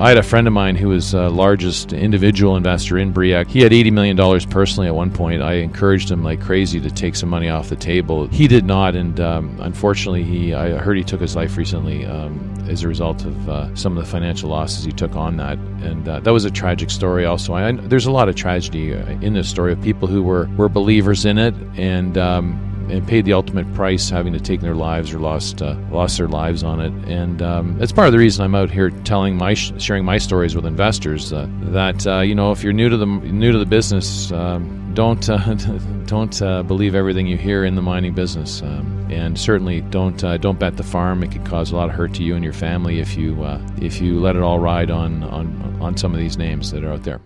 I had a friend of mine who was the largest individual investor in Bre-X. He had $80 million personally at one point. I encouraged him like crazy to take some money off the table. He did not, and unfortunately, I heard he took his life recently as a result of some of the financial losses he took on that. And that was a tragic story also. There's a lot of tragedy in this story of people who were believers in it and paid the ultimate price, having to take their lives or lost their lives on it. And that's part of the reason I'm out here sharing my stories with investors. That if you're new to the business, don't believe everything you hear in the mining business, and certainly don't bet the farm. It could cause a lot of hurt to you and your family if you let it all ride on some of these names that are out there.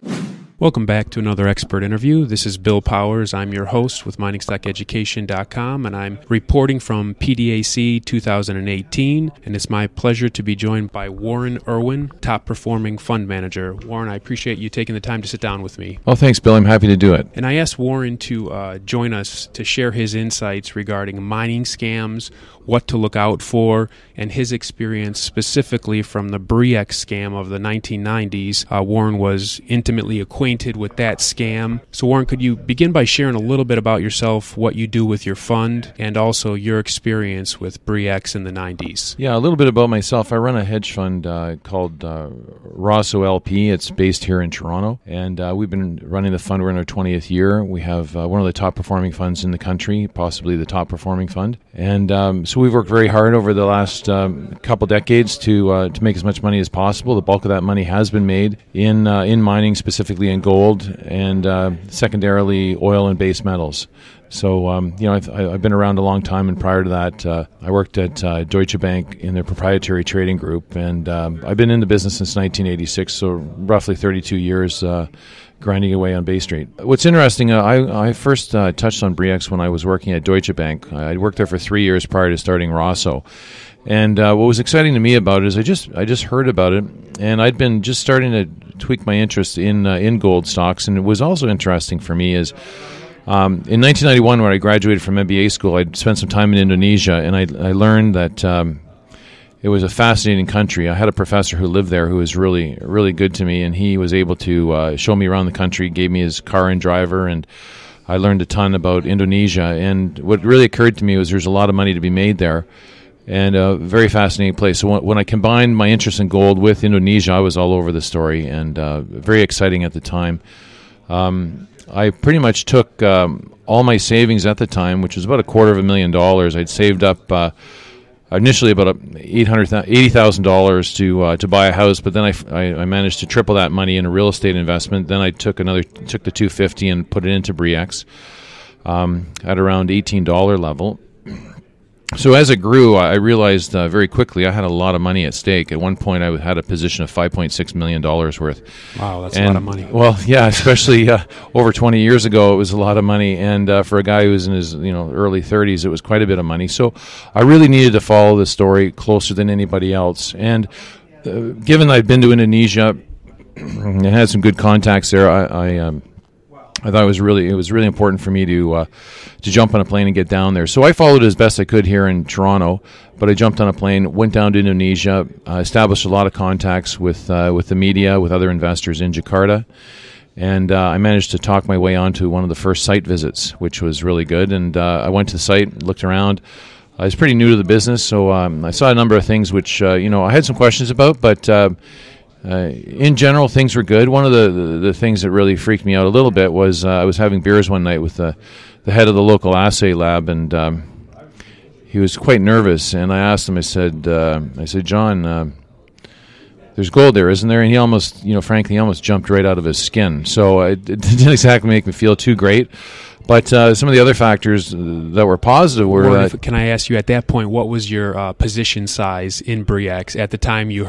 Welcome back to another expert interview. This is Bill Powers. I'm your host with MiningStockEducation.com, and I'm reporting from PDAC 2018, and it's my pleasure to be joined by Warren Irwin, top-performing fund manager. Warren, I appreciate you taking the time to sit down with me. Oh, thanks, Bill. I'm happy to do it. And I asked Warren to join us to share his insights regarding mining scams, what to look out for, and his experience specifically from the Bre-X scam of the 1990s. Warren was intimately acquainted with that scam. So Warren, could you begin by sharing a little bit about yourself, what you do with your fund, and also your experience with Bre-X in the 90s? Yeah, a little bit about myself. I run a hedge fund called Rosseau LP. It's based here in Toronto, and we've been running the fund. We're in our 20th year. We have one of the top performing funds in the country, possibly the top performing fund. And so we've worked very hard over the last couple decades to make as much money as possible. The bulk of that money has been made in mining, specifically in gold, and secondarily oil and base metals. So, I've been around a long time, and prior to that, I worked at Deutsche Bank in their proprietary trading group, and I've been in the business since 1986, so roughly 32 years grinding away on Bay Street. What's interesting, I first touched on Bre-X when I was working at Deutsche Bank. I worked there for 3 years prior to starting Rosseau. And what was exciting to me about it is I just heard about it, and I'd been just starting to tweak my interest in gold stocks. And it was also interesting for me is in 1991, when I graduated from MBA school, I spent some time in Indonesia, and I learned that it was a fascinating country. I had a professor who lived there who was really, really good to me, and he was able to show me around the country, gave me his car and driver, and I learned a ton about Indonesia. And what really occurred to me was there's a lot of money to be made there, and a very fascinating place. So when I combined my interest in gold with Indonesia, I was all over the story, and very exciting at the time. I pretty much took all my savings at the time, which was about $250,000. I'd saved up initially about $80,000 to buy a house, but then I managed to triple that money in a real estate investment. Then I took the $250 and put it into Bre-X at around $18 level. So as it grew, I realized very quickly I had a lot of money at stake. At one point, I had a position of $5.6 million worth. Wow, that's a lot of money. Well, yeah, especially over 20 years ago, it was a lot of money. And for a guy who was in his early 30s, it was quite a bit of money. So I really needed to follow the story closer than anybody else. And given I'd been to Indonesia and had some good contacts there, I thought it was really important for me to jump on a plane and get down there. So I followed it as best I could here in Toronto, but I jumped on a plane, went down to Indonesia, established a lot of contacts with the media, with other investors in Jakarta, and I managed to talk my way onto one of the first site visits, which was really good. And I went to the site, looked around. I was pretty new to the business, so I saw a number of things which I had some questions about, but in general, things were good. One of the things that really freaked me out a little bit was I was having beers one night with the head of the local assay lab, and he was quite nervous. And I asked him, I said, John, there's gold there, isn't there? And he almost, frankly, jumped right out of his skin. So it didn't exactly make me feel too great. But some of the other factors that were positive were... Well, can I ask you, at that point, what was your position size in Bre-X at the time you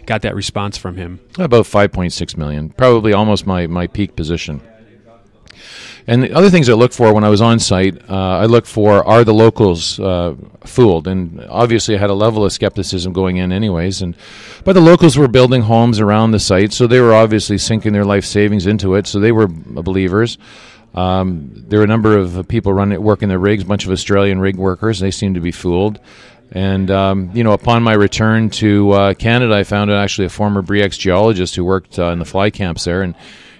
got that response from him? About 5.6 million, probably almost my peak position. And the other things I look for when I was on site, I look for, are the locals fooled? And obviously I had a level of skepticism going in anyways. But the locals were building homes around the site, so they were obviously sinking their life savings into it, so they were believers. There were a number of people working the rigs, a bunch of Australian rig workers. They seemed to be fooled. And, upon my return to Canada, I found actually a former Bre-X geologist who worked in the fly camps there, and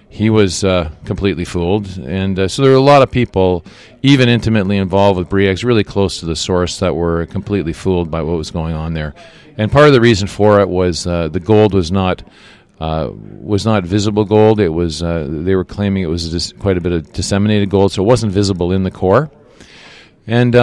he was completely fooled. And so there were a lot of people, even intimately involved with Bre-X, really close to the source, that were completely fooled by what was going on there. And part of the reason for it was the gold was not visible gold. It was they were claiming it was just quite a bit of disseminated gold, so it wasn't visible in the core. And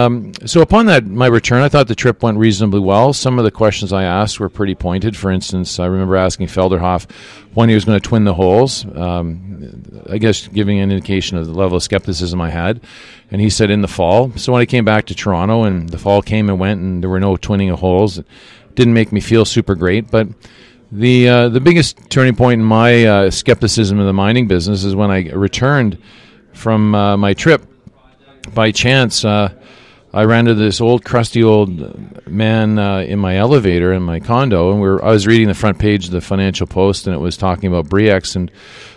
so upon my return, I thought the trip went reasonably well. Some of the questions I asked were pretty pointed. For instance, I remember asking Felderhoff when he was going to twin the holes, I guess giving an indication of the level of skepticism I had. And he said in the fall. So when I came back to Toronto and the fall came and went and there were no twinning of holes, it didn't make me feel super great. But the biggest turning point in my skepticism of the mining business is when I returned from my trip. By chance, I ran into this crusty old man in my elevator in my condo, and I was reading the front page of the Financial Post, and it was talking about Bre-X, and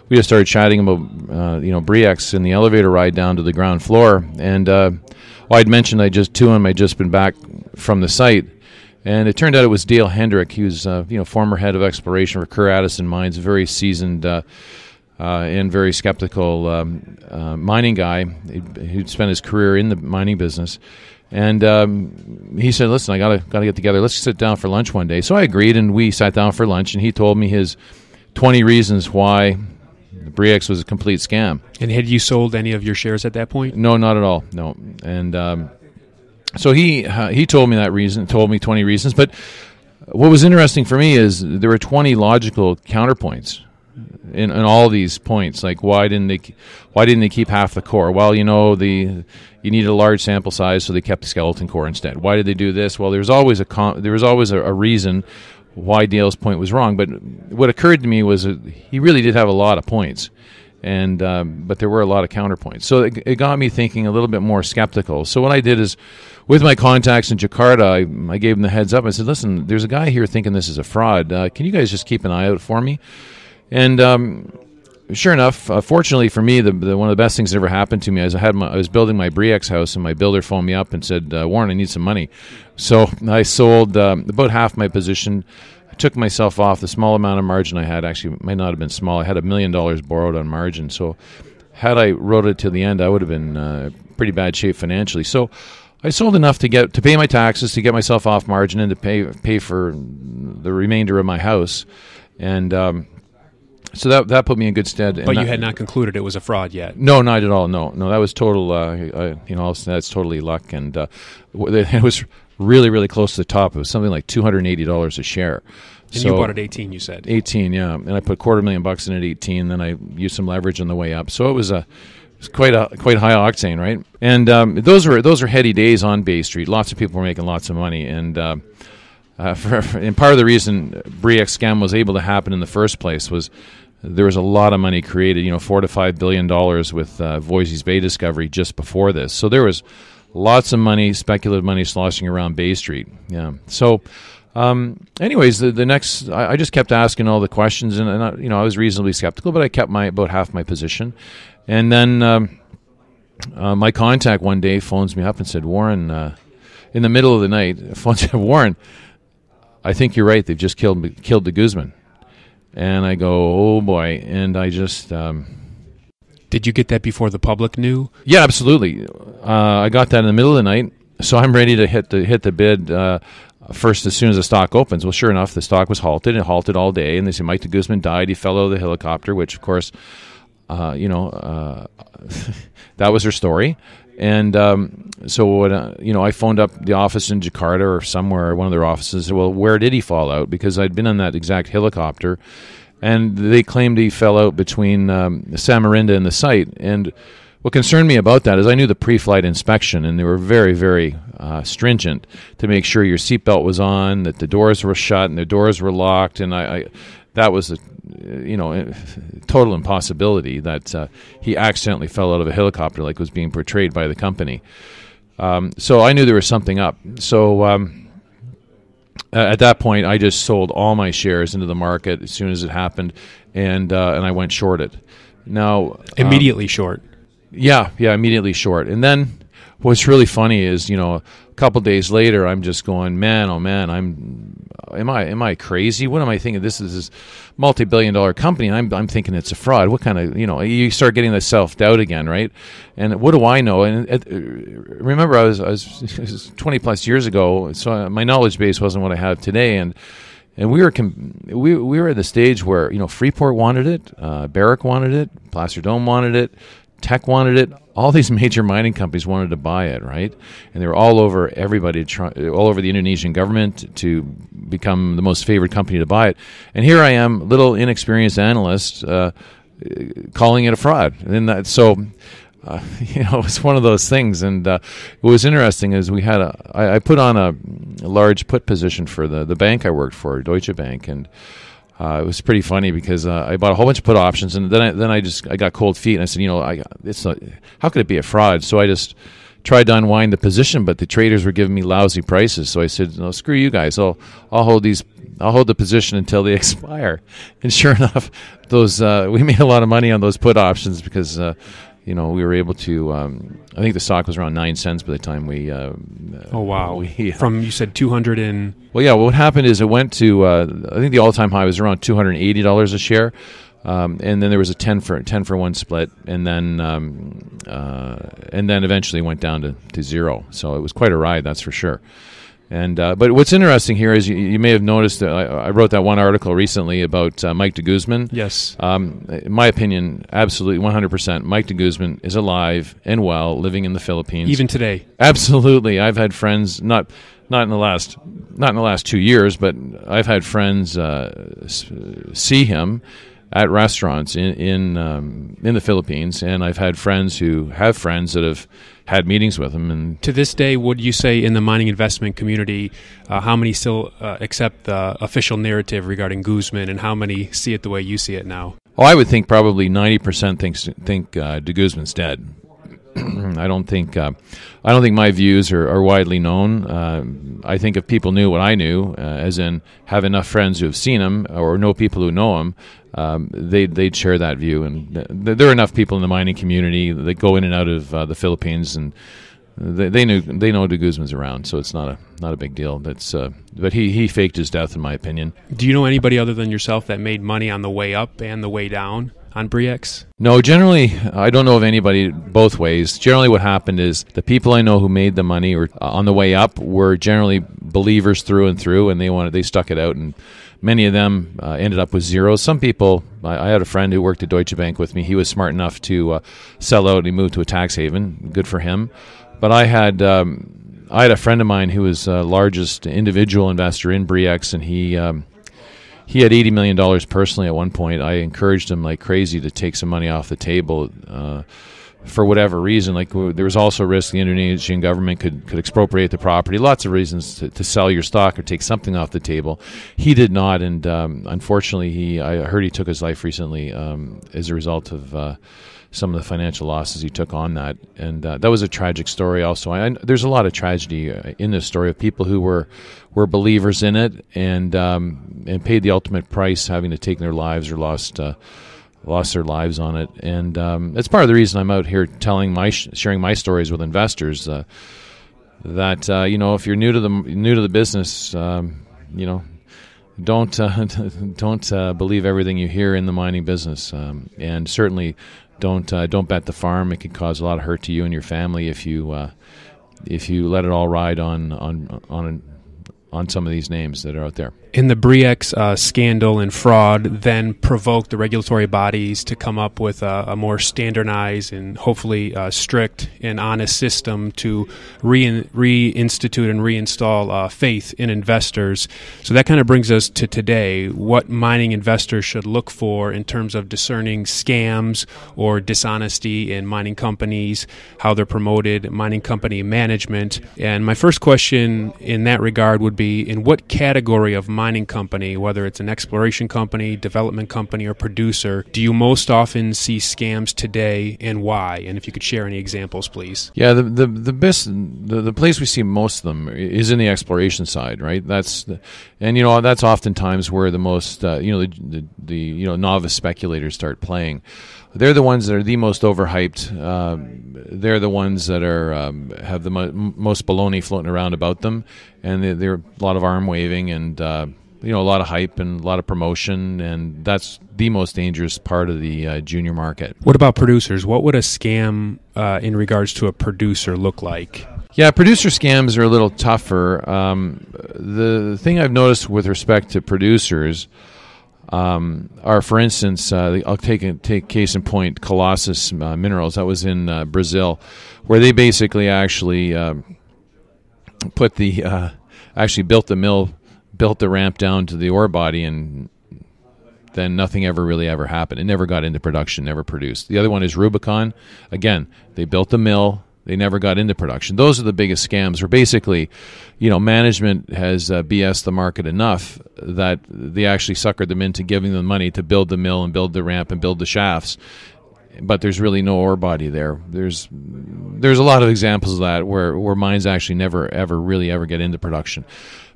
we just started chatting about Bre-X in the elevator ride down to the ground floor. And I'd mentioned I'd just been back from the site, and it turned out it was Dale Hendrick. He was former head of exploration for Kerr Addison Mines, a very seasoned and very skeptical mining guy who'd spent his career in the mining business. And he said, listen, I gotta get together. Let's sit down for lunch one day. So I agreed, and we sat down for lunch, and he told me his 20 reasons why Bre-X was a complete scam. And had you sold any of your shares at that point? No, not at all, no. And so he told me 20 reasons. But what was interesting for me is there were 20 logical counterpoints in all these points. Like, why didn't they keep half the core? Well, you needed a large sample size, so they kept the skeleton core instead. Why did they do this? Well, there was always a reason why Dale's point was wrong. But what occurred to me was that he really did have a lot of points, and but there were a lot of counterpoints. So it got me thinking a little bit more skeptical. So what I did is, with my contacts in Jakarta, I gave them the heads up. I said, listen, there's a guy here thinking this is a fraud. Can you guys just keep an eye out for me? And sure enough, fortunately for me, one of the best things that ever happened to me is I was building my Bre-X house, and my builder phoned me up and said, Warren, I need some money. So I sold about half my position. I took myself off. The small amount of margin I had, actually might not have been small. I had $1 million borrowed on margin. So had I rode it to the end, I would have been pretty bad shape financially. So I sold enough to pay my taxes, to get myself off margin, and to pay for the remainder of my house. And so that put me in good stead. But you had not concluded it was a fraud yet? No, not at all. No, that was total. That's totally luck, and it was really, really close to the top. It was something like $280 a share. And you bought at 18, you said? 18, yeah. And I put $250,000 in at 18. Then I used some leverage on the way up. So it was quite high octane, right? And those were heady days on Bay Street. Lots of people were making lots of money, and and part of the reason Bre-X scam was able to happen in the first place was there was a lot of money created, $4 to $5 billion with Voisey's Bay discovery just before this. So there was lots of money, speculative money, sloshing around Bay Street. Yeah. So, anyways, the next, I just kept asking all the questions, and I was reasonably skeptical, but I kept about half my position. And then my contact one day phones me up and said, Warren, in the middle of the night, phones me, Warren, I think you're right. They've just killed the Guzman. And I go, oh boy. And I just... Did you get that before the public knew? Yeah, absolutely. I got that in the middle of the night. So I'm ready to hit the bid first as soon as the stock opens. Well, sure enough, the stock was halted. It halted all day. And they said, Mike de Guzman died. He fell out of the helicopter, which, of course, that was her story. And so I phoned up the office in Jakarta or somewhere, one of their offices, and said, well, where did he fall out? Because I'd been on that exact helicopter, and they claimed he fell out between Samarinda and the site. And what concerned me about that is I knew the pre-flight inspection, and they were very, very stringent to make sure your seatbelt was on, that the doors were shut, and the doors were locked, and that was a total impossibility that he accidentally fell out of a helicopter like was being portrayed by the company. So I knew there was something up. So at that point, I just sold all my shares into the market as soon as it happened, and I went short it. Now immediately short. Yeah, immediately short. And then what's really funny is, a couple days later, I'm just going, man, oh man, am I crazy? What am I thinking? This is this multi-billion-dollar company, and I'm thinking it's a fraud. What kind of, you start getting the self-doubt again, right? And what do I know? And remember, I was 20 plus years ago, so my knowledge base wasn't what I have today, and we were at the stage where Freeport wanted it, Barrick wanted it, Placer Dome wanted it, Teck wanted it. All these major mining companies wanted to buy it, right? And they were all over all over the Indonesian government to become the most favored company to buy it. And here I am, little inexperienced analyst, calling it a fraud. And it's one of those things. And what was interesting is I put on a large put position for the bank I worked for, Deutsche Bank, and it was pretty funny because I bought a whole bunch of put options, and then I got cold feet, and I said, how could it be a fraud? So I just tried to unwind the position, but the traders were giving me lousy prices. So I said, no, screw you guys. I'll hold the position until they expire. And sure enough, we made a lot of money on those put options because we were able to. I think the stock was around 9 cents by the time we. Oh wow! From, you said 200 and. Well, yeah. What happened is it went to. I think the all-time high was around $280 a share, and then there was a 10 for 1 split, and then eventually went down to zero. So it was quite a ride, that's for sure. And but what's interesting here is you may have noticed that I wrote that one article recently about Mike de Guzman. Yes. In my opinion, absolutely 100%. Mike de Guzman is alive and well, living in the Philippines. Even today. Absolutely. I've had friends, not in the last 2 years, but I've had friends see him at restaurants in the Philippines, and I've had friends who have friends that have had meetings with him. And to this day, would you say in the mining investment community, how many still accept the official narrative regarding Guzman, and how many see it the way you see it now? I would think probably 90% think de Guzman's dead. I don't think my views are widely known. I think if people knew what I knew, as in have enough friends who have seen him or know people who know him, they'd share that view. And there are enough people in the mining community that go in and out of the Philippines, and they know de Guzman's around, so it's not a big deal. But he faked his death, in my opinion. Do you know anybody other than yourself that made money on the way up and the way down on Bre-X? No, generally, I don't know of anybody both ways. Generally, what happened is the people I know who made the money or on the way up were generally believers through and through, and they stuck it out, and many of them ended up with zeros. Some people, I had a friend who worked at Deutsche Bank with me. He was smart enough to sell out and he moved to a tax haven. Good for him. But I had a friend of mine who was the largest individual investor in Bre-X, and he had $80 million personally at one point. I encouraged him like crazy to take some money off the table for whatever reason. Like there was also risk the Indonesian government could expropriate the property. Lots of reasons to sell your stock or take something off the table. He did not, and unfortunately, I heard he took his life recently as a result of some of the financial losses he took on that. And that was a tragic story also. There's a lot of tragedy in this story of people who were believers in it and paid the ultimate price, having to take their lives or lost their lives on it. And that's part of the reason I'm out here sharing my stories with investors. That if you're new to the business, don't believe everything you hear in the mining business, and certainly don't bet the farm. It could cause a lot of hurt to you and your family if you let it all ride on some of these names that are out there. And the Bre-X scandal and fraud then provoked the regulatory bodies to come up with a more standardized and hopefully strict and honest system to reinstitute and reinstall faith in investors. So that kind of brings us to today, what mining investors should look for in terms of discerning scams or dishonesty in mining companies, how they're promoted, mining company management. And my first question in that regard would be, in what category of mining mining company, whether it's an exploration company, development company, or producer, do you most often see scams today, and why? And if you could share any examples, please. Yeah, the place we see most of them is in the exploration side, right? That's oftentimes where the most the novice speculators start playing. They're the ones that are the most overhyped. They're the ones that are have the most baloney floating around about them, and they're a lot of arm waving and a lot of hype and a lot of promotion, and that's the most dangerous part of the junior market. What about producers? What would a scam in regards to a producer look like? Yeah, producer scams are a little tougher. The thing I've noticed with respect to producers are, for instance, I'll take case in point, Colossus Minerals. That was in Brazil, where they basically actually built the mill, built the ramp down to the ore body, and then nothing ever happened. It never got into production, never produced. The other one is Rubicon. Again, they built the mill. They never got into production. Those are the biggest scams, where basically, management has BS the market enough that they actually suckered them into giving them money to build the mill and build the ramp and build the shafts. But there's really no ore body there. There's a lot of examples of that where mines actually never get into production.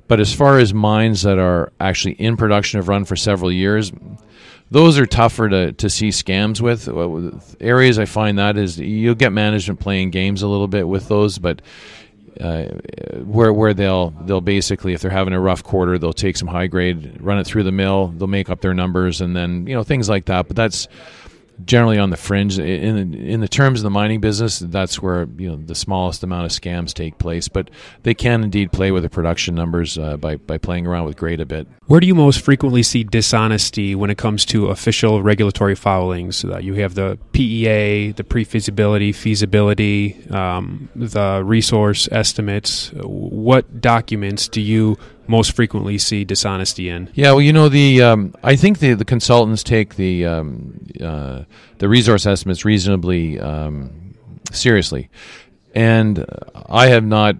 But as far as mines that are actually in production, have run for several years, those are tougher to see scams with. Areas I find that is you'll get management playing games a little bit with those, but where they'll basically, if they're having a rough quarter, they'll take some high grade, run it through the mill, they'll make up their numbers, and then things like that. But that's generally on the fringe. In the terms of the mining business, that's where the smallest amount of scams take place. But they can indeed play with the production numbers by playing around with grade a bit. Where do you most frequently see dishonesty when it comes to official regulatory filings? You have the PEA, the pre-feasibility, feasibility, the resource estimates. What documents do you most frequently see dishonesty in? Yeah, well, I think the consultants take the resource estimates reasonably seriously, and I have not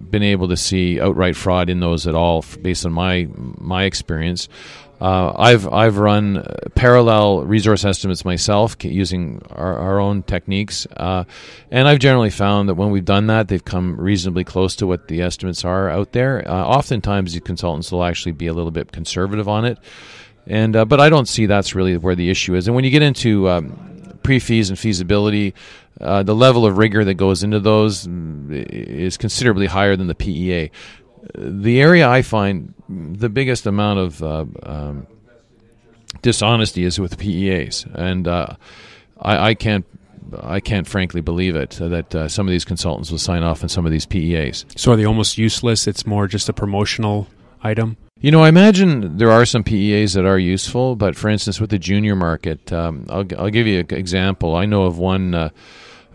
been able to see outright fraud in those at all, based on my experience. I've run parallel resource estimates myself using our own techniques, and I've generally found that when we've done that, they've come reasonably close to what the estimates are out there. Oftentimes, the consultants will actually be a little bit conservative on it, and but I don't see that's really where the issue is. And when you get into pre-feas and feasibility, the level of rigor that goes into those is considerably higher than the PEA. The area I find the biggest amount of dishonesty is with PEAs, and I can't frankly believe it that some of these consultants will sign off on some of these PEAs. So are they almost useless? It's more just a promotional item? I imagine there are some PEAs that are useful, but for instance, with the junior market, I'll give you an example. I know of one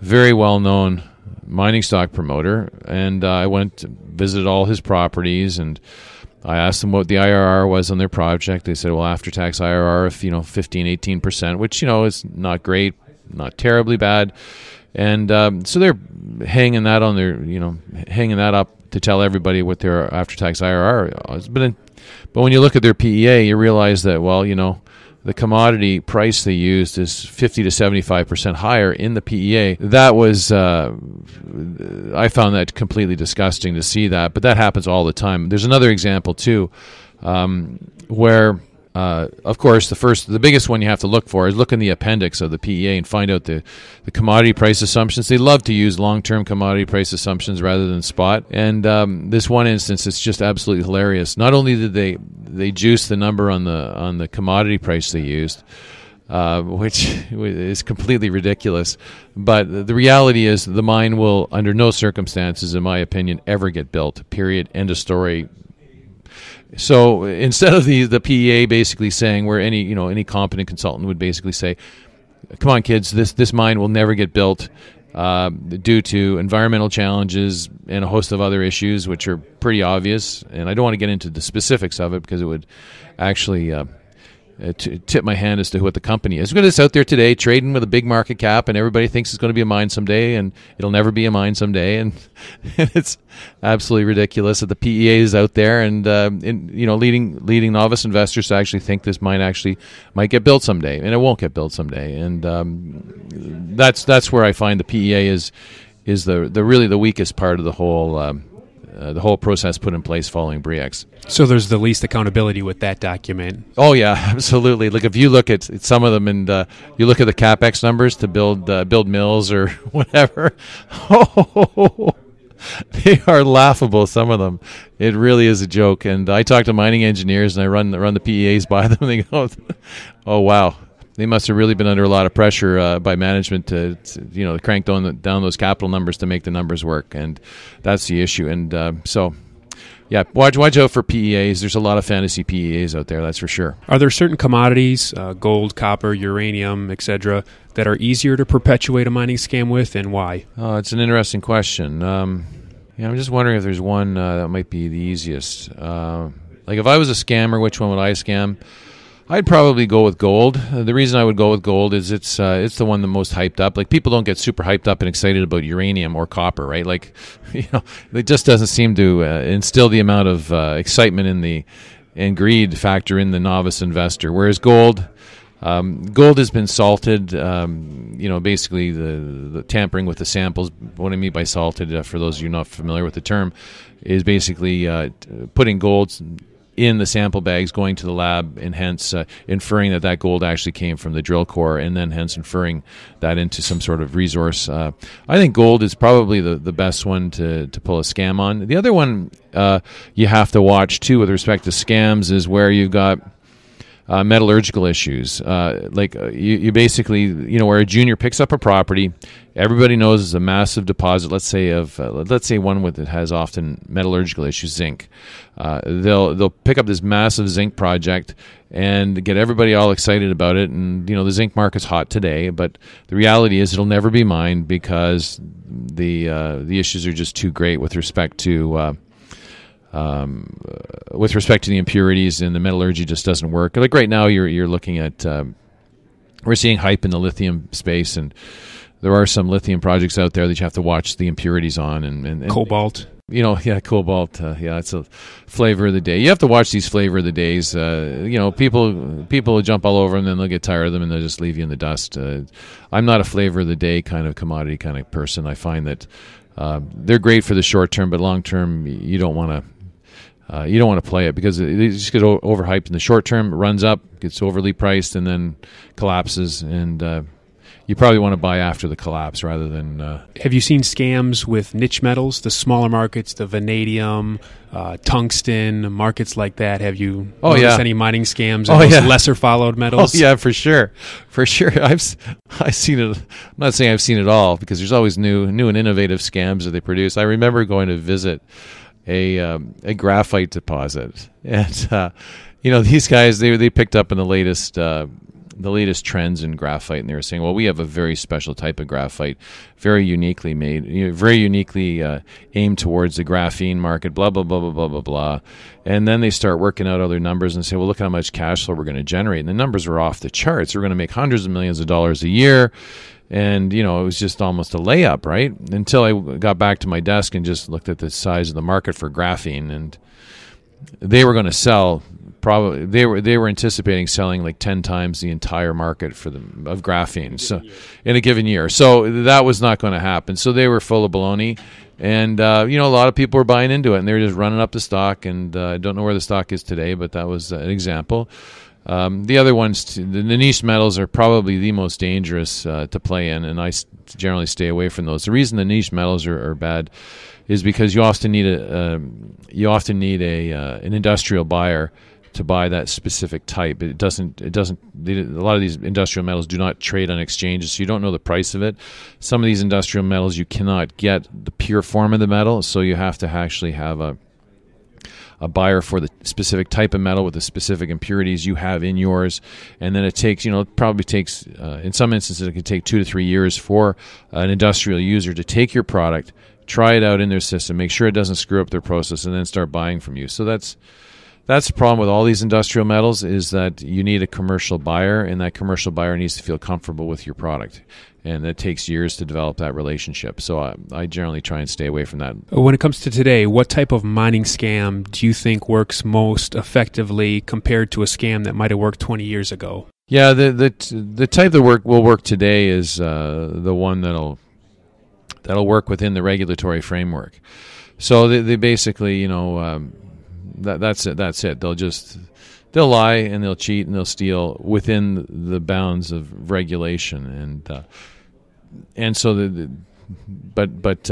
very well-known mining stock promoter, and I went to visit all his properties, and I asked them what the IRR was on their project. They said, well, after-tax IRR of 15-18%, which is not great, not terribly bad, and so they're hanging that on their hanging that up to tell everybody what their after-tax IRR is. But when you look at their PEA, you realize that the commodity price they used is 50 to 75% higher in the PEA. That was, I found that completely disgusting to see that, but that happens all the time. There's another example too, where, of course, the biggest one you have to look for is look in the appendix of the PEA and find out the commodity price assumptions. They love to use long-term commodity price assumptions rather than spot. And this one instance, it's just absolutely hilarious. Not only did they juice the number on the commodity price they used, which is completely ridiculous, but the reality is the mine will, under no circumstances, in my opinion, ever get built. Period. End of story. So instead of the PEA basically saying, where any competent consultant would basically say, come on kids, this mine will never get built due to environmental challenges and a host of other issues which are pretty obvious, and I don't want to get into the specifics of it because it would actually tip my hand as to what the company is. Because it's out there today trading with a big market cap, and everybody thinks it's going to be a mine someday, and it'll never be a mine someday, and it's absolutely ridiculous that the PEA is out there and leading novice investors to actually think this mine actually might get built someday, and it won't get built someday. And that's where I find the PEA is the really the weakest part of the whole process put in place following Bre-X. So there's the least accountability with that document. Oh yeah, absolutely. Like if you look at some of them and you look at the capex numbers to build mills or whatever, they are laughable. Some of them, it really is a joke. And I talk to mining engineers and I run the PEAs by them. And they go, "Oh wow." They must have really been under a lot of pressure by management to crank down those capital numbers to make the numbers work, and that's the issue. And so, yeah, watch out for PEAs. There's a lot of fantasy PEAs out there, that's for sure. Are there certain commodities, gold, copper, uranium, etc., that are easier to perpetuate a mining scam with, and why? It's an interesting question. I'm just wondering if there's one that might be the easiest. Like if I was a scammer, which one would I scam? I'd probably go with gold. The reason I would go with gold is it's the one the most hyped up. Like people don't get super hyped up and excited about uranium or copper, right? Like, it just doesn't seem to instill the amount of excitement and greed factor in the novice investor. Whereas gold has been salted. Basically the tampering with the samples. What I mean by salted, for those of you not familiar with the term, is basically putting gold in the sample bags, going to the lab, and hence inferring that gold actually came from the drill core, and then hence inferring that into some sort of resource. I think gold is probably the best one to pull a scam on. The other one you have to watch too with respect to scams is where you've got metallurgical issues. You basically, where a junior picks up a property, everybody knows it's a massive deposit, let's say one that has often metallurgical issues, zinc. They'll pick up this massive zinc project and get everybody all excited about it, and the zinc market's hot today, but the reality is it'll never be mined because the issues are just too great with respect to the impurities, and the metallurgy just doesn't work. Like right now, you're looking at we're seeing hype in the lithium space, and there are some lithium projects out there that you have to watch the impurities on, and cobalt. Cobalt. It's a flavor of the day. You have to watch these flavor of the days. People will jump all over them, and then they'll get tired of them, and they'll just leave you in the dust. I'm not a flavor of the day kind of commodity kind of person. I find that they're great for the short term, but long term, you don't want to play it because it just gets overhyped in the short term. It runs up, gets overly priced, and then collapses. And you probably want to buy after the collapse rather than... Have you seen scams with niche metals, the smaller markets, the vanadium, tungsten, markets like that? Have you noticed any mining scams in those lesser followed metals? Oh, yeah, for sure. For sure. I've seen it. I'm not saying I've seen it all because there's always new and innovative scams that they produce. I remember going to visit a graphite deposit, and these guys they picked up in the latest trends in graphite, and they were saying, well, we have a very special type of graphite, very uniquely made, very uniquely aimed towards the graphene market, blah blah blah blah blah blah blah. And then they start working out other numbers and say, well, look how much cash flow we're going to generate, and the numbers were off the charts. We're going to make hundreds of millions of dollars a year. And, it was just almost a layup, right? Until I got back to my desk and just looked at the size of the market for graphene. And they were going to sell, probably, they were anticipating selling like 10 times the entire market of graphene in a given year. So that was not going to happen. So they were full of baloney. And, a lot of people were buying into it, and they were just running up the stock. And I don't know where the stock is today, but that was an example. The other ones, the niche metals, are probably the most dangerous to play in, and I generally stay away from those. The reason the niche metals are bad is because you often need an industrial buyer to buy that specific type. A lot of these industrial metals do not trade on exchanges, so you don't know the price of it. Some of these industrial metals you cannot get the pure form of the metal, so you have to actually have a buyer for the specific type of metal with the specific impurities you have in yours, and then it takes, probably takes, in some instances, it could take 2 to 3 years for an industrial user to take your product, try it out in their system, make sure it doesn't screw up their process, and then start buying from you. So that's That's the problem with all these industrial metals, is that you need a commercial buyer, and that commercial buyer needs to feel comfortable with your product. And it takes years to develop that relationship. So I generally try and stay away from that. When it comes to today, what type of mining scam do you think works most effectively compared to a scam that might have worked 20 years ago? Yeah, the type that will work today is the one that'll work within the regulatory framework. So they basically, that's it. They'll lie and they'll cheat and they'll steal within the bounds of regulation, and so but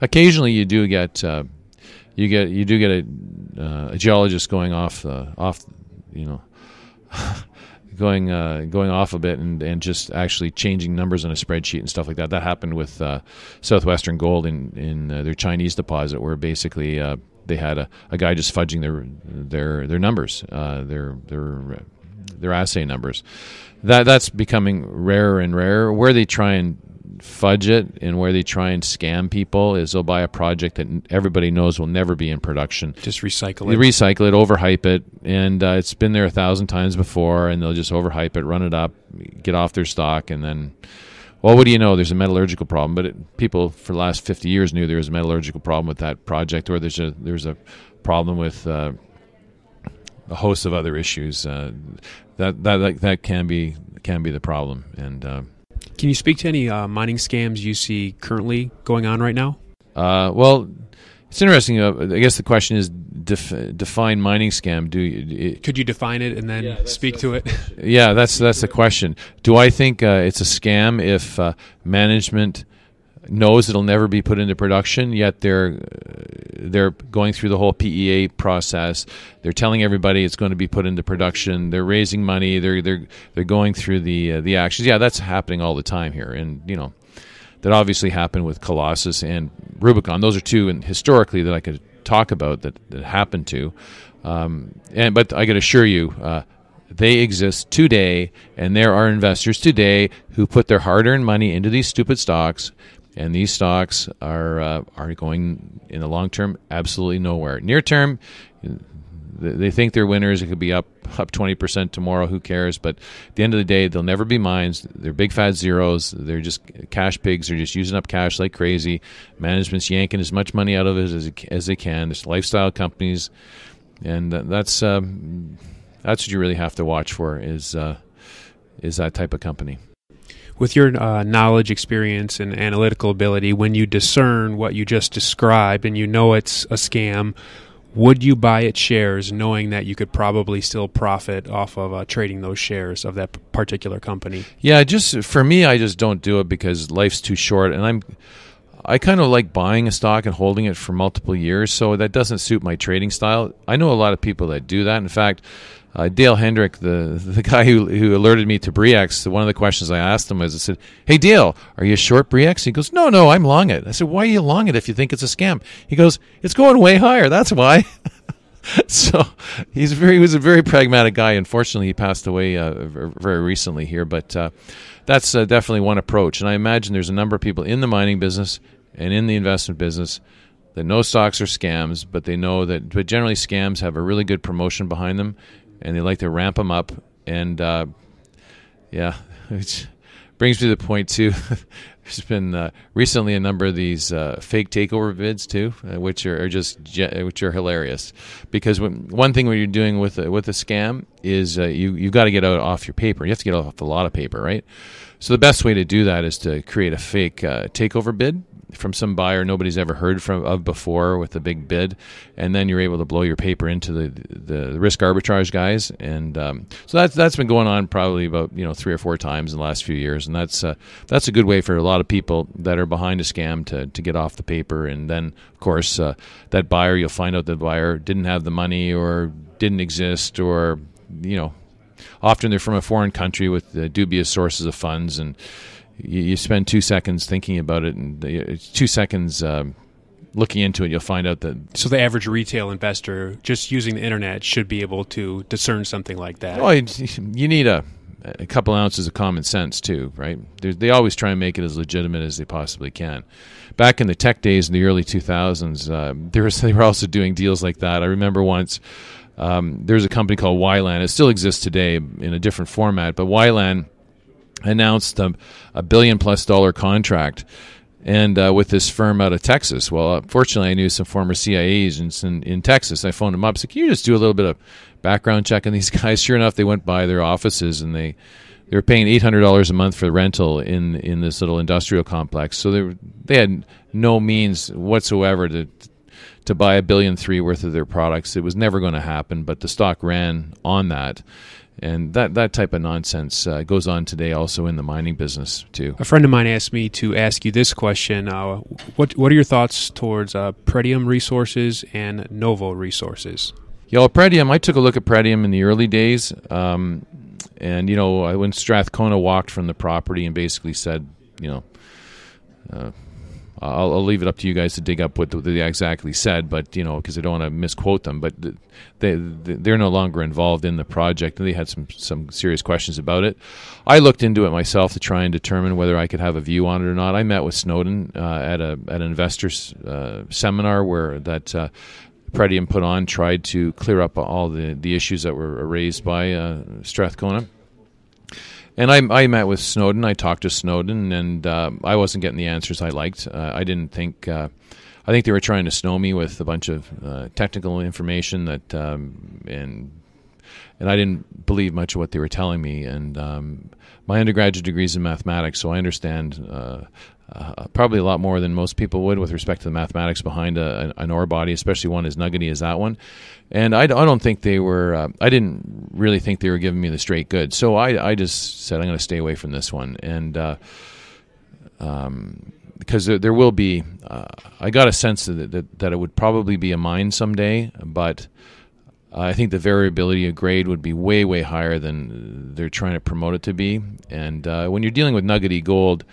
occasionally you do get a geologist going off going off a bit and just actually changing numbers on a spreadsheet and stuff like that. That happened with Southwestern Gold in their Chinese deposit, where basically they had a guy just fudging their numbers, their assay numbers. That's becoming rarer and rarer. Where they try and fudge it and where they try and scam people is they'll buy a project that everybody knows will never be in production. Just recycle They it. recycle it, overhype it, and it's been there 1,000 times before, and they'll just overhype it, run it up, get off their stock, and then, well, what do you know? There's a metallurgical problem. But people for the last 50 years knew there was a metallurgical problem with that project, or there's a problem with a host of other issues. That can be the problem. And can you speak to any mining scams you see currently going on right now? Well, it's interesting. I guess the question is define mining scam. Could you define it and then speak to it? Yeah, that's the question. Do I think it's a scam if management knows it'll never be put into production, yet they're going through the whole PEA process. They're telling everybody it's going to be put into production. They're raising money. They're going through the actions. Yeah, that's happening all the time here, and that obviously happened with Colossus and Rubicon. Those are two, and historically, that I could talk about that happened to. But I can assure you, they exist today, and there are investors today who put their hard-earned money into these stupid stocks. And these stocks are going in the long term absolutely nowhere. Near term, they think they're winners. It could be up 20% tomorrow. Who cares? But at the end of the day, they'll never be mines. They're big fat zeros. They're just cash pigs. They're just using up cash like crazy. Management's yanking as much money out of it as they can. There's lifestyle companies, and that's what you really have to watch for is that type of company. With your knowledge, experience, and analytical ability, when you discern what you just described and you know it's a scam, would you buy its shares knowing that you could probably still profit off of trading those shares of that particular company? Yeah, for me, I just don't do it because life's too short, and I kind of like buying a stock and holding it for multiple years, so that doesn't suit my trading style. I know a lot of people that do that. In fact, Dale Hendrick, the guy who alerted me to Bre-X, one of the questions I asked him was, I said, "Hey Dale, are you short Bre-X?" He goes, No, I'm long it. I said, "Why are you long it if you think it's a scam?" He goes, "It's going way higher, that's why." So he was a very pragmatic guy. Unfortunately, he passed away very recently here, but that's definitely one approach. And I imagine there's a number of people in the mining business and in the investment business that know stocks are scams, but they know that. But generally, scams have a really good promotion behind them, and they like to ramp them up. And which brings me to the point too. There's been recently a number of these fake takeover bids too, which are hilarious. Because one thing when you're doing with a scam is you've got to get out off your paper. You have to get off a lot of paper, right? So the best way to do that is to create a fake takeover bid from some buyer nobody's ever heard of before with a big bid, and then you're able to blow your paper into the risk arbitrage guys, and so that's been going on probably about 3 or 4 times in the last few years, and that's a good way for a lot of people that are behind a scam to get off the paper. And then of course that buyer, you'll find out the buyer didn't have the money or didn't exist, or often they're from a foreign country with dubious sources of funds, and you spend 2 seconds thinking about it, and 2 seconds looking into it, you'll find out that. So the average retail investor, just using the internet, should be able to discern something like that. Oh, you need a a couple ounces of common sense too, right? They always try and make it as legitimate as they possibly can. Back in the tech days in the early 2000s, they were also doing deals like that. I remember once there's a company called Wyland. It still exists today in a different format, but Wyland announced a $1 billion+ contract, and with this firm out of Texas. Well, fortunately, I knew some former CIA agents in Texas. I phoned them up. I said, "Can you just do a little bit of background check on these guys?" Sure enough, they went by their offices, and they were paying $800 a month for rental in this little industrial complex. So they had no means whatsoever to buy $1.3 billion worth of their products. It was never going to happen, but the stock ran on that. And that type of nonsense goes on today also in the mining business too. A friend of mine asked me to ask you this question. What are your thoughts towards Pretium Resources and Novo Resources? Yeah, well, Pretium, I took a look at Pretium in the early days. And, when Strathcona walked from the property and basically said, I'll leave it up to you guys to dig up what they exactly said, but because I don't want to misquote them. But they're no longer involved in the project, and they had some serious questions about it. I looked into it myself to try and determine whether I could have a view on it or not. I met with Snowden at an investors seminar where that Pretium put on, tried to clear up all the issues that were raised by Strathcona. And I met with Snowden. I talked to Snowden, and I wasn't getting the answers I liked. I didn't think. I think they were trying to snow me with a bunch of technical information that, and I didn't believe much of what they were telling me. And my undergraduate degree is in mathematics, so I understand probably a lot more than most people would with respect to the mathematics behind an ore body, especially one as nuggety as that one. And I don't think they were. I didn't really think they were giving me the straight goods. So I just said I'm going to stay away from this one. And because there will be, I got a sense that it would probably be a mine someday, but I think the variability of grade would be way, way higher than they're trying to promote it to be. And when you're dealing with nuggety gold,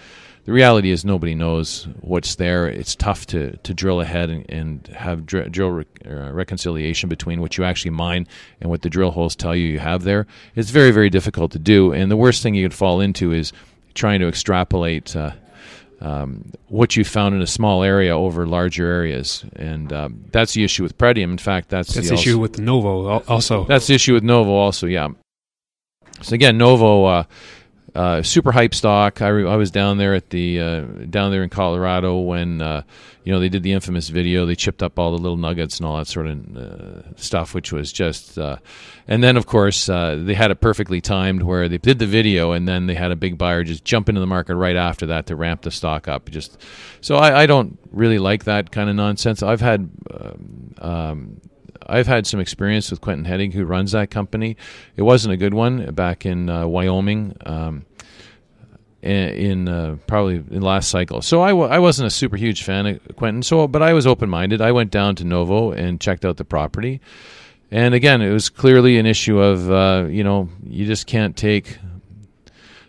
the reality is nobody knows what's there. It's tough to drill ahead and have drill reconciliation between what you actually mine and what the drill holes tell you have there. It's very, very difficult to do. And the worst thing you could fall into is trying to extrapolate what you found in a small area over larger areas. And that's the issue with Pretium. In fact, that's the issue with Novo also. That's the issue with Novo also, yeah. So again, Novo... super hype stock. I was down there at down there in Colorado when they did the infamous video. They chipped up all the little nuggets and all that sort of stuff, which was just. And then of course they had it perfectly timed where they did the video and then they had a big buyer just jump into the market right after that to ramp the stock up. So I don't really like that kind of nonsense. I've had some experience with Quentin Hedding, who runs that company. It wasn't a good one back in Wyoming, probably in last cycle. So I wasn't a super huge fan of Quentin. But I was open-minded. I went down to Novo and checked out the property, and again, it was clearly an issue of you just can't take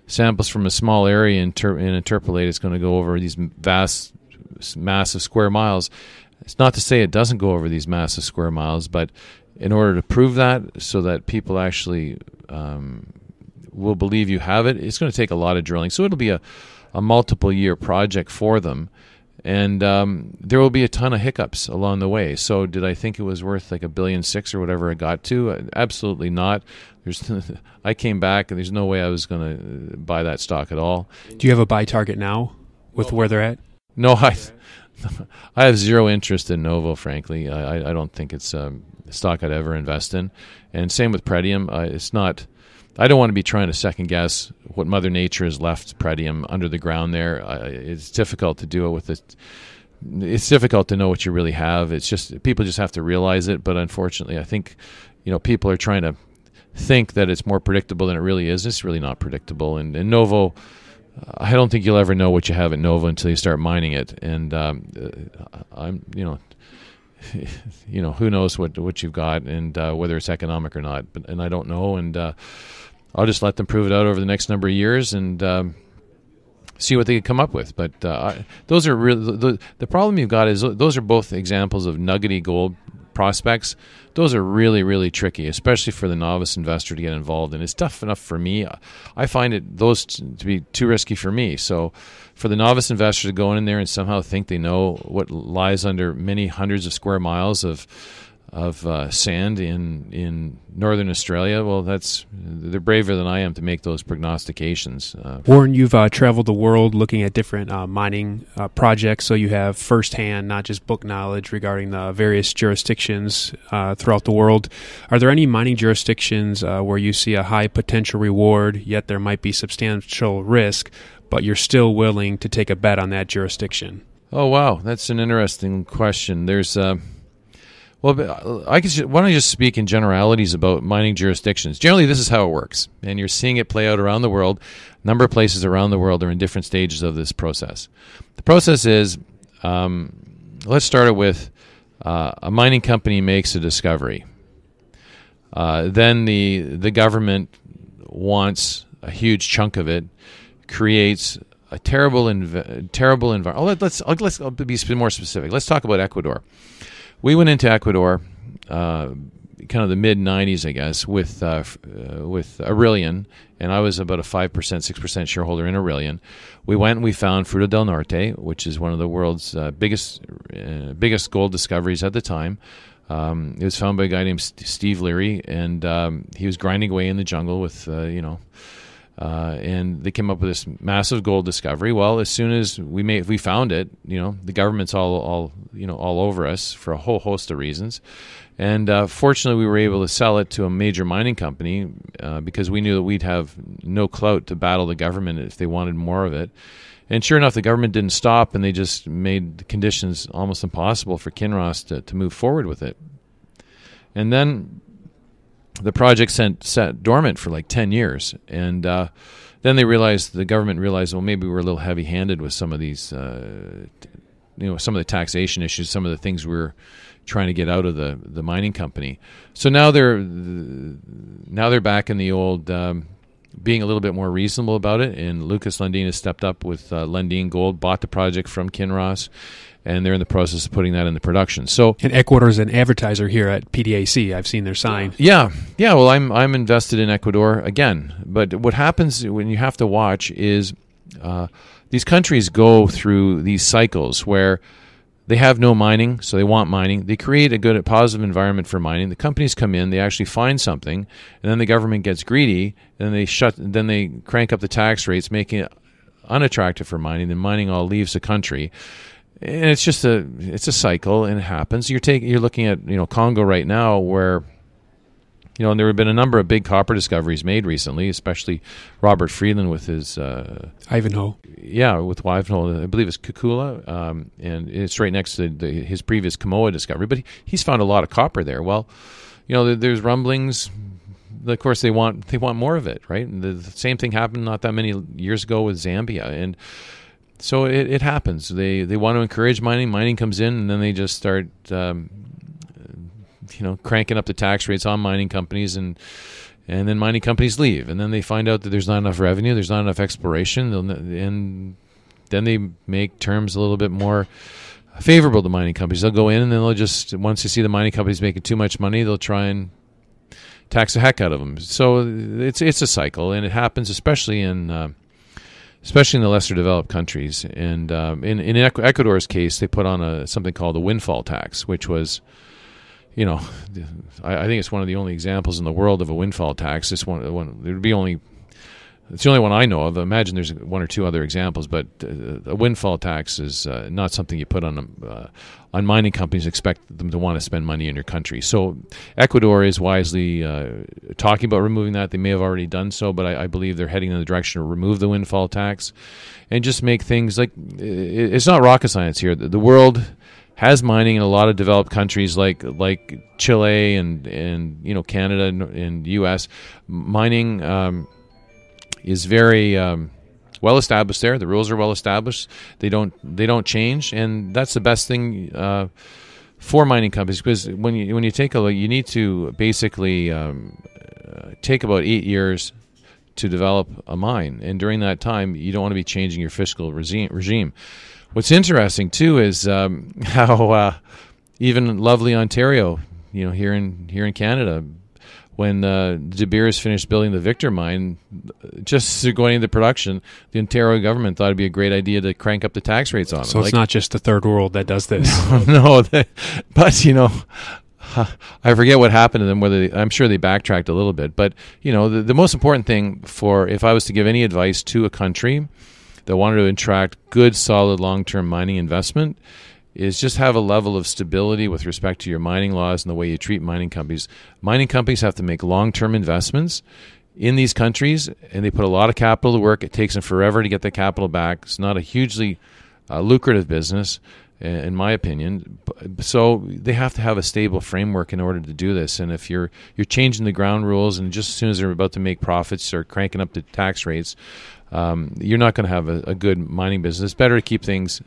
samples from a small area and interpolate. It's going to go over these vast, massive square miles. It's not to say it doesn't go over these massive square miles, but in order to prove that so that people actually will believe you have it, it's going to take a lot of drilling. So it'll be a multiple-year project for them, and there will be a ton of hiccups along the way. So did I think it was worth like $1.6 billion or whatever it got to? Absolutely not. I came back, and there's no way I was going to buy that stock at all. Do you have a buy target now with where they're at? No, I have zero interest in Novo, frankly. I don't think it's a stock I'd ever invest in. And same with Pretium. It's not. I don't want to be trying to second guess what Mother Nature has left Pretium under the ground there. It's difficult to do it with it. It's difficult to know what you really have. It's just people just have to realize it. But unfortunately, I think people are trying to think that it's more predictable than it really is. It's really not predictable. And Novo. I don't think you'll ever know what you have at Novo until you start mining it, and who knows what you've got and whether it's economic or not. And I don't know, and I'll just let them prove it out over the next number of years and see what they can come up with. But those are really the problem you've got is those are both examples of nuggety gold prospects, those are really, really tricky, especially for the novice investor to get involved in. It's tough enough for me. I find those to be too risky for me. So for the novice investor to go in there and somehow think they know what lies under many hundreds of square miles of sand in northern Australia, well, they're braver than I am to make those prognostications. Warren, you've traveled the world looking at different mining projects, so you have firsthand, not just book knowledge regarding the various jurisdictions throughout the world. Are there any mining jurisdictions where you see a high potential reward, yet there might be substantial risk, but you're still willing to take a bet on that jurisdiction? Oh, wow. That's an interesting question. There's... Well, why don't I just speak in generalities about mining jurisdictions? Generally, this is how it works, and you're seeing it play out around the world. A number of places around the world are in different stages of this process. The process is, let's start it with a mining company makes a discovery. Then the government wants a huge chunk of it, creates a terrible environment. Let's be more specific. Let's talk about Ecuador. We went into Ecuador, kind of the mid-'90s, I guess, with Aurelian, and I was about a 5%, 6% shareholder in Aurelian. We went and we found Fruta del Norte, which is one of the world's biggest gold discoveries at the time. It was found by a guy named Steve Leary, and he was grinding away in the jungle with, and they came up with this massive gold discovery. Well, as soon as we found it, the government's all over us for a whole host of reasons. And fortunately, we were able to sell it to a major mining company because we knew that we'd have no clout to battle the government if they wanted more of it. And sure enough, the government didn't stop, and they just made the conditions almost impossible for Kinross to move forward with it. And then the project sat dormant for like 10 years, and then the government realized, well, maybe we're a little heavy-handed with some of these, some of the taxation issues, some of the things we're trying to get out of the mining company. So now they're back in the old, being a little bit more reasonable about it, and Lucas Lundin has stepped up with Lundin Gold, bought the project from Kinross, and they're in the process of putting that into production. So, and Ecuador is an advertiser here at PDAC. I've seen their sign. Yeah. Well, I'm invested in Ecuador again. But what happens when you have to watch is these countries go through these cycles where they have no mining, so they want mining. They create a good, positive environment for mining. The companies come in, they actually find something, and then the government gets greedy, and then they crank up the tax rates, making it unattractive for mining. Then mining all leaves the country. And it's just a cycle, and it happens. You're looking at Congo right now, where and there have been a number of big copper discoveries made recently, especially Robert Friedland with his Ivanhoe. Yeah, with Ivanhoe, I believe it's Kukula, and it's right next to his previous Kamoa discovery. But he's found a lot of copper there. Well, there's rumblings. Of course, they want more of it, right? And the same thing happened not that many years ago with Zambia, and so it happens. They want to encourage mining. Mining comes in, and then they just start, cranking up the tax rates on mining companies, and then mining companies leave. And then they find out that there's not enough revenue, there's not enough exploration, and then they make terms a little bit more favorable to mining companies. They'll go in, and then they'll just, once they see the mining companies making too much money, they'll try and tax the heck out of them. So it's a cycle, and it happens especially in the lesser developed countries. And in Ecuador's case, they put on something called a windfall tax, which was, I think it's one of the only examples in the world of a windfall tax. It's the only one I know of. I imagine there's one or two other examples, but a windfall tax is not something you put on mining companies, expect them to want to spend money in your country. So Ecuador is wisely talking about removing that. They may have already done so, but I believe they're heading in the direction to remove the windfall tax and just make things like, it's not rocket science here. The world has mining in a lot of developed countries like Chile and Canada and U.S. Mining is very well established there. The rules are well established. They don't change, and that's the best thing for mining companies, because when you take a look, you need to basically take about 8 years to develop a mine, and during that time, you don't want to be changing your fiscal regime. What's interesting too is how even lovely Ontario, here in Canada, when De Beers finished building the Victor mine, just going into production, the Ontario government thought it'd be a great idea to crank up the tax rates on them. So it's not just the third world that does this. No, but I forget what happened to them. I'm sure they backtracked a little bit, but the most important thing if I was to give any advice to a country that wanted to attract good, solid, long-term mining investment, is just have a level of stability with respect to your mining laws and the way you treat mining companies. Mining companies have to make long-term investments in these countries, and they put a lot of capital to work. It takes them forever to get the capital back. It's not a hugely lucrative business, in my opinion. So they have to have a stable framework in order to do this. And if you're changing the ground rules, and just as soon as they're about to make profits or cranking up the tax rates, you're not going to have a good mining business. It's better to keep things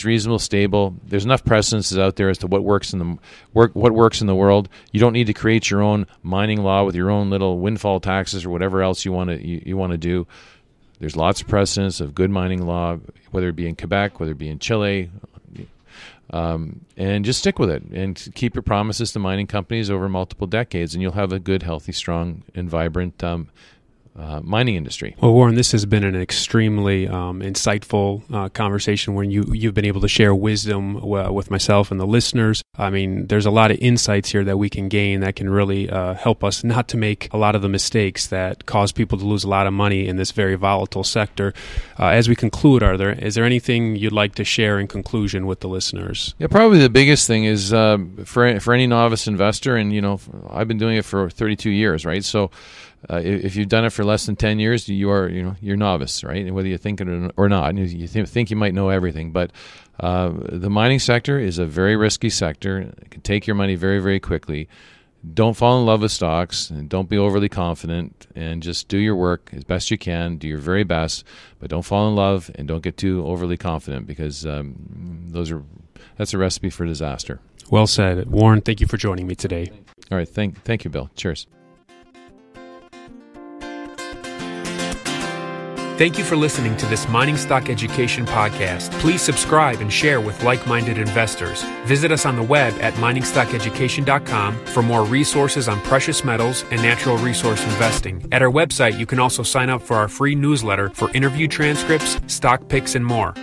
reasonable, stable. There's enough precedences out there as to what works in the world. You don't need to create your own mining law with your own little windfall taxes or whatever else you want to do. There's lots of precedents of good mining law, whether it be in Quebec, whether it be in Chile, and just stick with it and keep your promises to mining companies over multiple decades, and you'll have a good, healthy, strong, and vibrant mining industry. Well, Warren, this has been an extremely insightful conversation where you've been able to share wisdom with myself and the listeners. I mean, there's a lot of insights here that we can gain that can really help us not to make a lot of the mistakes that cause people to lose a lot of money in this very volatile sector. As we conclude, is there anything you'd like to share in conclusion with the listeners? Yeah, probably the biggest thing is for any novice investor, and I've been doing it for 32 years, right? So if you've done it for less than 10 years, you're novice, right? And whether you think it or not, you think you might know everything. But the mining sector is a very risky sector. It can take your money very, very quickly. Don't fall in love with stocks, and don't be overly confident, and just do your work as best you can. Do your very best, but don't fall in love and don't get too overly confident, because that's a recipe for disaster. Well said. Warren, thank you for joining me today. All right. Thank you, Bill. Cheers. Thank you for listening to this Mining Stock Education podcast. Please subscribe and share with like-minded investors. Visit us on the web at MiningStockEducation.com for more resources on precious metals and natural resource investing. At our website, you can also sign up for our free newsletter for interview transcripts, stock picks, and more.